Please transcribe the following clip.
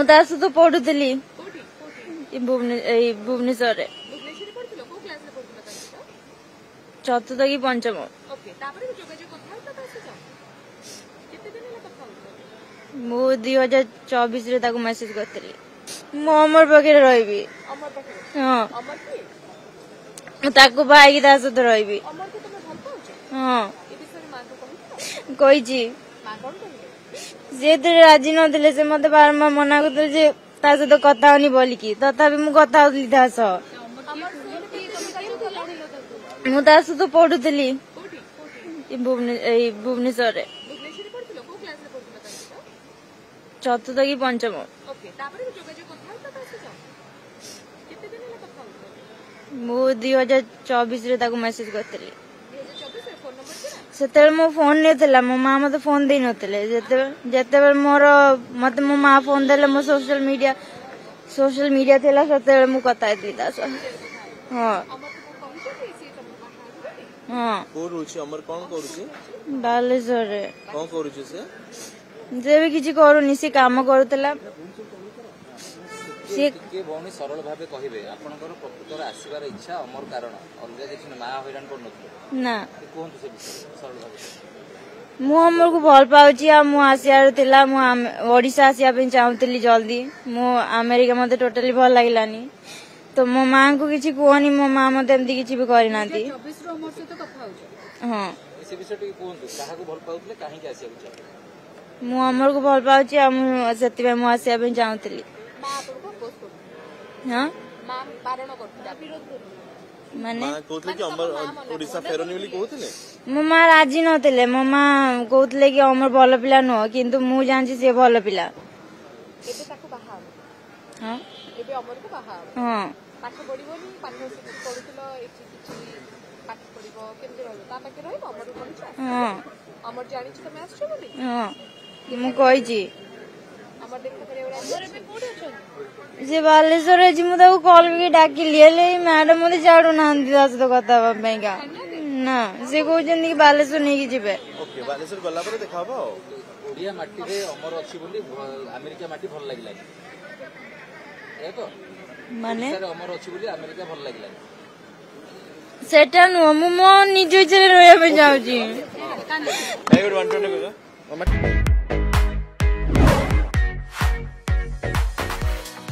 ମୁଁ ତା ସହିତ ପଢୁଥିଲି ଭୁବନେଶ୍ୱରରେ ଚତୁର୍ଥ କି ପଞ୍ଚମ। ମୁଁ 2024 ତାକୁ ମେସେଜ କରିଥିଲି ମୁଁ ଅମର ପାଖରେ ରହିବି। ହଁ ତାକୁ ବାହାଇକି ତା ସହିତ ରହିବି। ହଁ କହିଛି ସେ ରାଜି ନଥିଲେ। ସେ ମତେ ବାରମ୍ବାର ମନା କରୁଥିଲେ ଯେ ତା ସହିତ କଥା ହଉନି ବୋଲିକି, ତଥାପି ମୁଁ କଥା ହଉଥିଲି ତା ସହ। ମୁଁ ତା ସହିତ ପଢୁଥିଲି ଭୁବନେଶ୍ୱରରେ ଚତୁର୍ଥ କି ପଞ୍ଚମ। ମୁଁ 2024 ତାକୁ ମେସେଜ କରିଥିଲି। ସେତେବେଳେ ମୋ ଫୋନ ନେଇଥିଲା, ମୋ ମା ମତେ ଫୋନ ଦେଇ ନଥିଲେ। ଯେତେବେଳେ ମତେ ମୋ ମା ଫୋନ ଦେଲେ, ମୋ ସୋସିଆଲ ମିଡିଆ ଥିଲା, ସେତେବେଳେ ମୁଁ କଥା ହେଇଥିଲି ତା ସହ। ହଁ ହଁ ବାଲେଶ୍ୱରରେ। ସେ ବି କିଛି କରୁନି, ସେ କାମ କରୁଥିଲା। ସରଳ ଭାବେ କହିବେ ଆପଣଙ୍କର ପ୍ରକୃତରେ ଆସିବାର ଇଚ୍ଛା ଅମର କାରଣ ଅଲଗା କିଛି ମା ହଇରାଣ କରୁନଥିଲେ ନା। କୁହନ୍ତୁ ସେ ବିଷୟରେ ସରଳ ଭାବେ। ମୁଁ ଅମରକୁ ଭଲ ପାଉଛି ଆଉ ମୁଁ ଆସିବାର ଥିଲା। ମୁଁ ଓଡିଶା ଆସିବା ପାଇଁ ଚାହୁଁଥିଲି ଜଲ୍ଦି। ମୁଁ ଆମେରିକା ମତେ ଟୋଟାଲି ଭଲ ଲାଗିଲାନି। ତ ମୋ ମାଙ୍କୁ କିଛି କୁହନି, ମୋ ମା ମତେ ଏମିତି କିଛି ବି କରିନାହାନ୍ତି। ହଁ ମୁଁ ଅମରକୁ ଭଲ ପାଉଛି ଆଉ ସେଥିପାଇଁ ମୁଁ ଆସିବା ପାଇଁ ଚାହୁଁଥିଲି। ହଁ ମାନେ ମୋ ମା ରାଜି ନଥିଲେ। ମୋ ମା କହୁଥିଲେ କି ଅମର ଭଲ ପିଲା ନୁହଁ, କିନ୍ତୁ ମୁଁ ଜାଣିଛି ସିଏ ଭଲ ପିଲା। ହଁ ହଁ ହଁ ମୁଁ କହିଛି ସେ ବାଲେଶ୍ୱରରେ ଅଛି। ମୁଁ ତାକୁ କଲ୍ କରିକି ଡାକିଲି, ହେଲେ ମ୍ୟାଡାମ ମତେ ଛାଡୁନାହାନ୍ତି ତା ସହିତ କଥା ହବା ପାଇଁକା। ନା, ସେ କହୁଛନ୍ତି କି ବାଲେଶ୍ୱର ନେଇକି ଯିବେ। ବାଲେଶ୍ୱର ଗଲା ପରେ ଦେଖା ହବ। ଓଡିଆ ମାଟିରେ ଅମର ଅଛି ବୋଲି ଆମେରିକା ମାଟି ଭଲ ଲାଗିଲାନି, ମାନେ ଅମର ଅଛି ବୋଲି ଆମେରିକା ଭଲ ଲାଗିଲାନି। ସେଟା ନୁହଁ, ମୁଁ ମୋ ନିଜ ଇଚ୍ଛାରେ ରହିବା ପାଇଁ ଚାହୁଁଛି।